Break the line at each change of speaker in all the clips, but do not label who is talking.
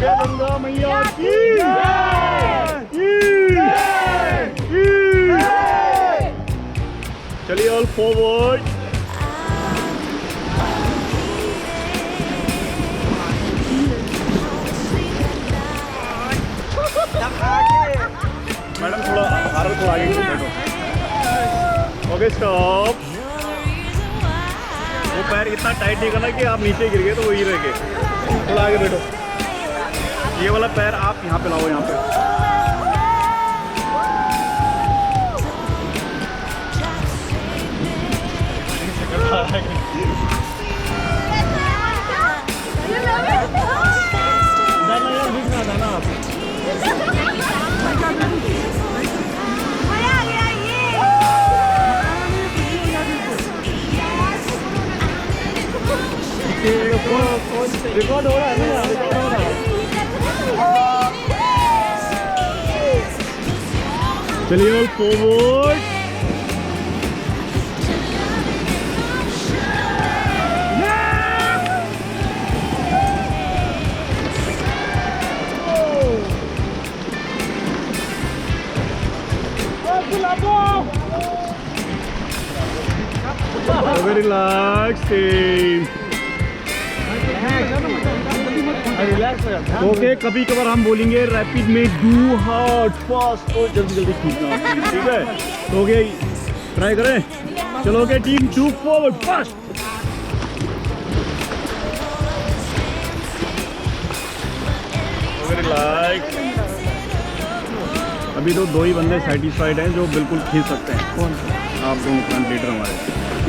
जय गंगा मैया की चलिए ऑल फॉरवर्ड। मैडम थोड़ा भारत को आगे बैठो। Okay stop. वो पैर इतना टाइट नहीं करना कि आप नीचे गिर गए तो वही रह गए। थोड़ा आगे बैठो। ये वाला पैर आप यहाँ पे लाओ, यहाँ पे। रिकॉर्ड हो रहा है ना, रिकॉर्ड हो रहा है। चलिए फॉरवर्ड। Very relaxing. ओके कभी कभार हम बोलेंगे रैपिड में डू हार्ड फास्ट और जल्दी जल्दी खींचना, ठीक है? तो ओके ट्राई करें। चलो okay team do forward fast. Relax. अभी तो दो ही बंदे सेटिस्फाइड हैं जो बिल्कुल खींच सकते हैं। कौन? आप दोनों फ्रंट लीडर हमारे,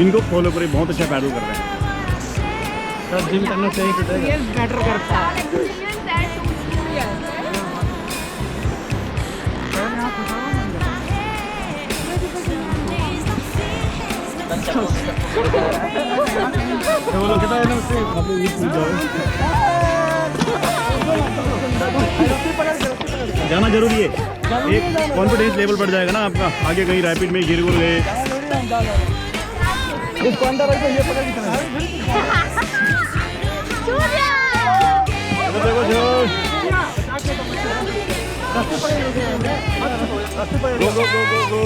इनको फॉलो करें, बहुत अच्छा पैडल कर रहे हैं। जिम करना चाहिए तो बेटर करता है। जाना जरूरी है, एक कॉन्फिडेंस लेवल बढ़ जाएगा ना आपका, आगे कहीं रैपिड में गिर गए। इसको अंदर रखो, ये पकड़ के देखो जो गो गो गो गो गो।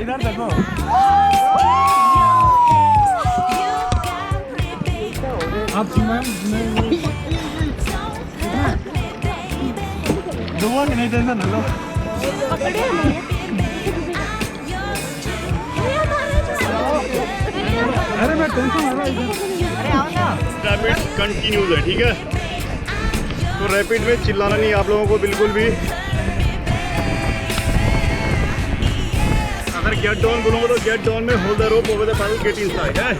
इधर देखो। आप दुआ नहीं देना ना लो। अरे मैं टेंशन आ रहा है। रैपिड कंटिन्यूज है, ठीक है? तो रैपिड में चिल्लाना नहीं आप लोगों को बिल्कुल भी। अगर गेट डाउन बोलूँगा तो गेट डाउन में hold the rope over the paddle, get inside है।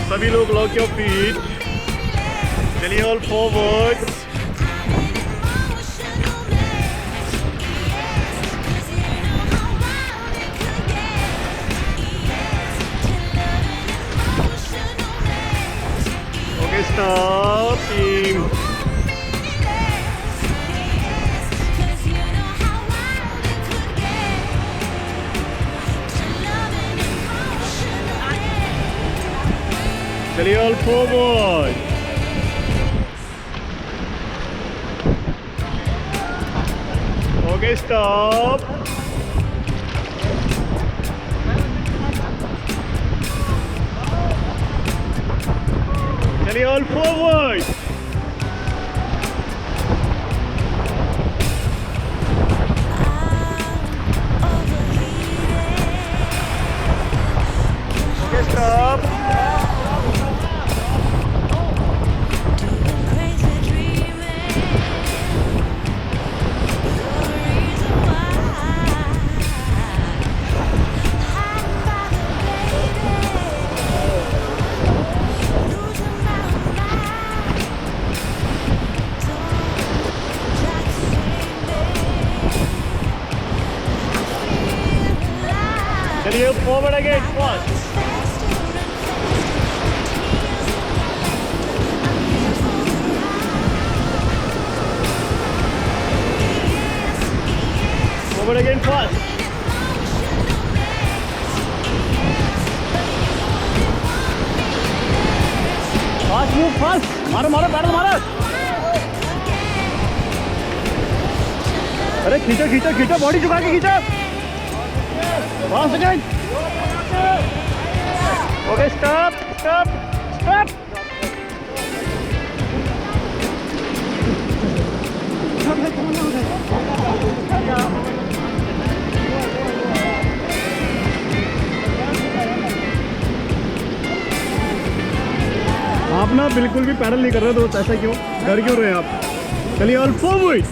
सभी लोग लॉक योर फीट। चलिए ऑल फॉरवर्ड। Stop team. चलिए all forward. Okay, stop. Chaliye all forward. Okay, stop. Chaliye forward again, first. Forward again, first. Fast move fast, मारो मारो pedal मारो। अरे खींचो खींचो खींचो, बॉडी झुका के खींचो। 1 second. Okay stop stop stop. आप ना बिल्कुल भी पैडल नहीं कर रहे दोस्त, ऐसा क्यों, डर क्यों रहे हैं आप? चलिए all forward.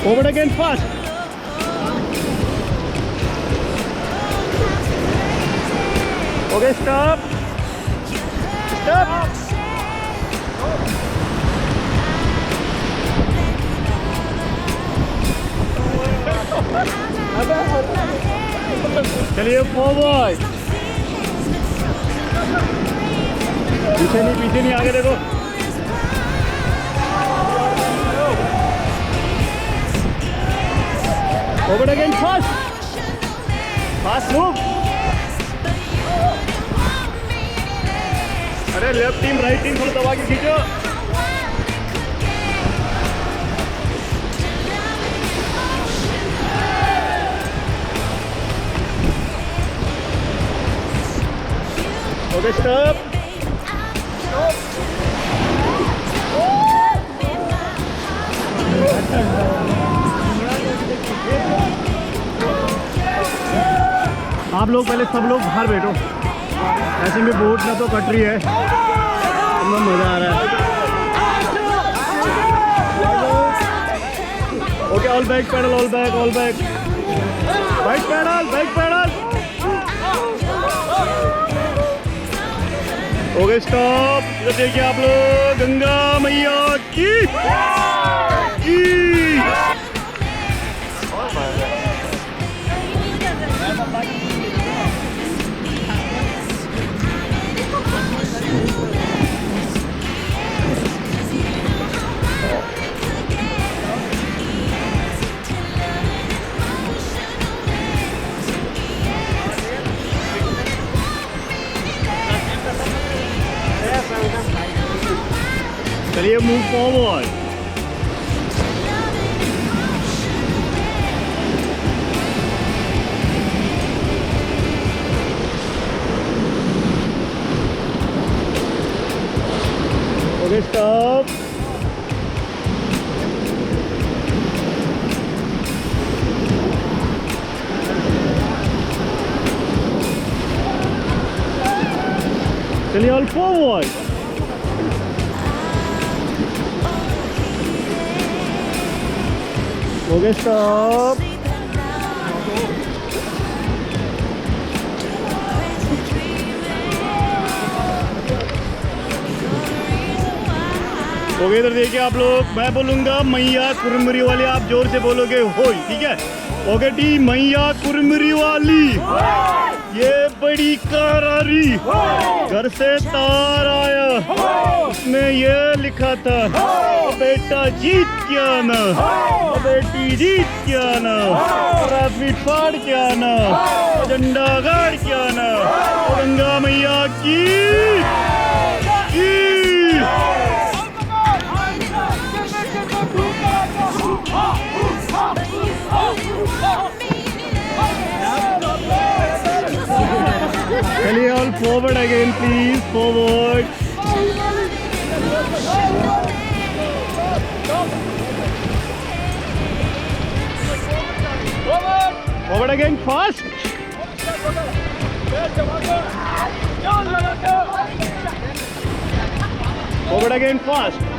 Forward again fast. Okay, stop. Stop. चलिए फॉरवर्ड। पीछे नहीं आगे देखो। Forward again fast. Fast move. अरे लेफ्ट टीम राइट टीम थोड़ा दबा के खींचो। Okay stop. आप लोग पहले सब लोग बाहर बैठो, ऐसे में बोट ना तो कट रही है, इतना मज़ा आ रहा है। Okay all back paddle, all back back paddle. Okay stop. इधर देखिए आप लोग, गंगा मैया की। चलिए मूव फॉरवर्ड। Okay stop. चलिए all forward. Okay stop. Okay इधर देखिए आप लोग, मैं बोलूंगा मैया कुरमुरी वाली, आप जोर से बोलोगे होय, ठीक है? ओके टी मैया कुरमुरी वाली, ये बड़ी कार आ रही, घर से तार आया, उसमें ये लिखा था, बेटा जीत क्या ना, बेटी जीत क्या ना, ट्रैफिक फाड़ क्या ना, झंडा गाड़ क्या ना, गंगा मैया की। चलिए all forward again please, forward. Forward again fast. Forward again fast.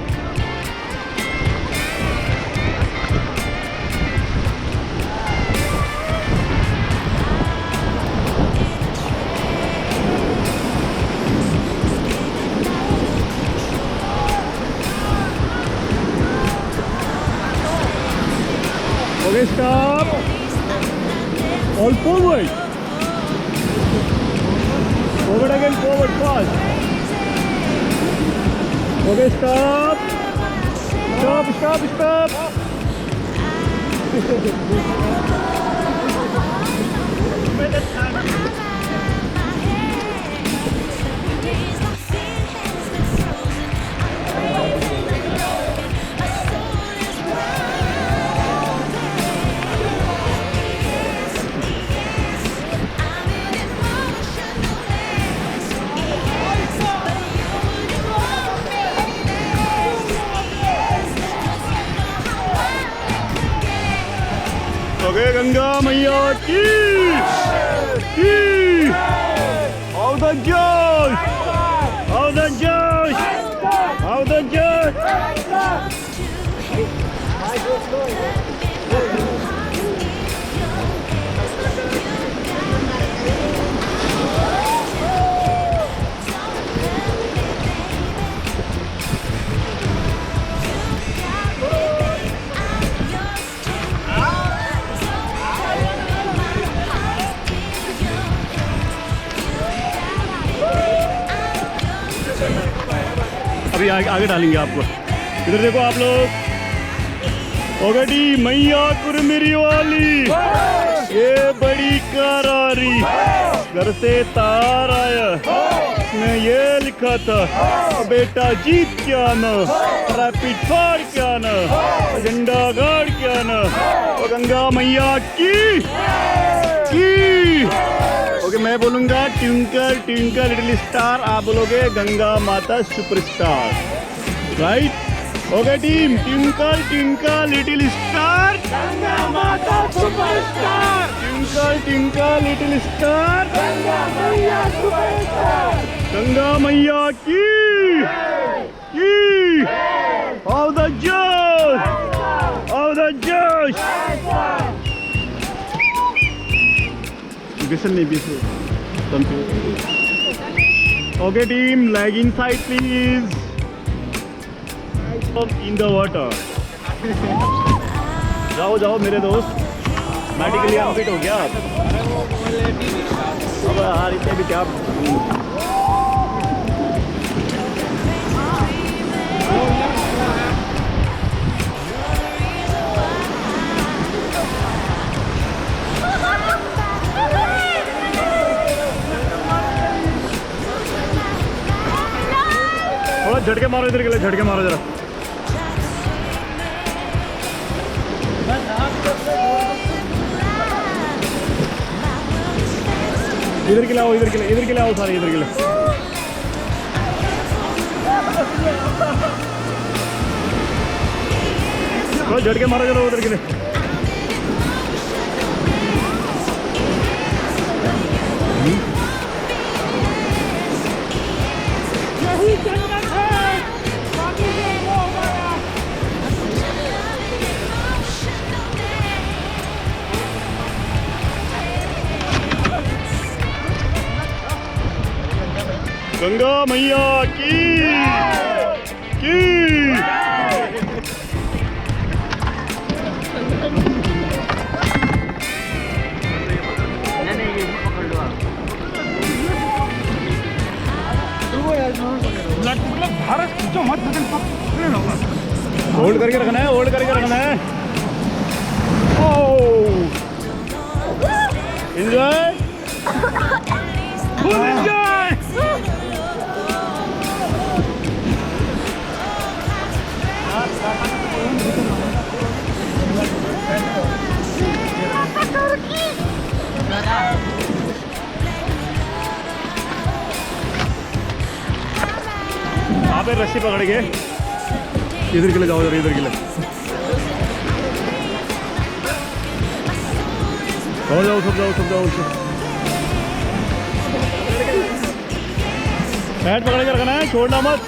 Okay, stop. All forward. Forward again, forward, fast. Okay, stop. Stop, stop, stop. Okay Ganga मैया की How the judge? How the judge? How the judge? अभी आगे डालेंगे आपको। इधर देखो आप लोग। ओगटी मैया कुरमेरी वाली, ये बड़ी करारी, घर से तार आया, इसमें ये लिखा था बेटा जीत के आना, रैपिड फायर के आना, झंडा गाड़ के आना, तो गंगा मैया की। ओके मैं बोलूँगा ट्विंकल ट्विंकल लिटिल स्टार, आप बोलोगे गंगा माता superstar, right. Okay team, twinkle twinkle little star, Ganga माता superstar, twinkle twinkle little star, Ganga मैया सुपरस्टार, गंगा मैया की। How the judge? How the judge? Whistle nahi whistle. Okay team, leg inside please. In the water. जाओ जाओ मेरे दोस्त, medically unfit हो गया आप। अब यार इतने भी क्या। थोड़ा झटके मारो इधर के लिए, झटके मारो जरा। इधर के लिए आओ, इधर के लिए, इधर के लिए आओ सारे, इधर के लिए। थोड़ा झटके मारो जरा उधर के लिए। गंगा मैया की। होल्ड करके रखना है, होल्ड करके रखना है। Enjoy, full enjoy. आप रस्सी पकड़ के इधर के लिए जाओ, इधर के लिए जाओ, जाओ सब जाओ, सब जाओ। पैड पकड़ के रखना है, छोड़ना मत।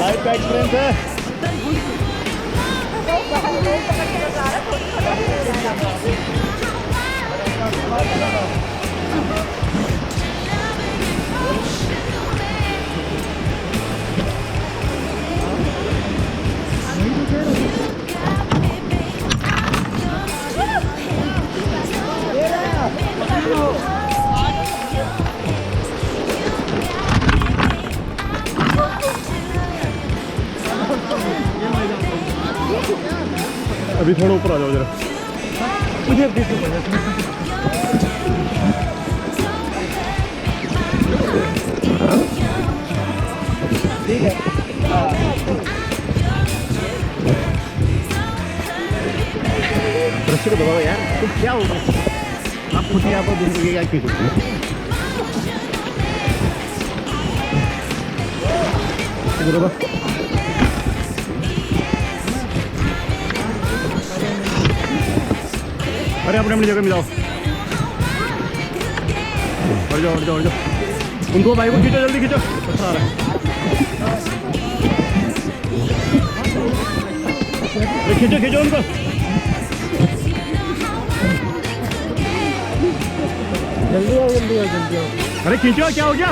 लाइफ का एक्सपीरियंस है। अभी थोड़ा ऊपर आ जाओ जरा।
मुझे ठीक है।
रस्सी को दबाओ यार, तो क्या होगा? आप खुद ही यहाँ पर दूसरे क्या क्यों? अरे अपने अपनी जगह में जाओ। हट जाओ, हट जाओ, हट जाओ। उनको भाई को खींचो, जल्दी खींचो। अच्छा आ रहा है। अरे खींचो खींचो उनको।
जल्दी आओ, जल्दी आओ, जल्दी आओ।
अरे खींचो, क्या हो गया?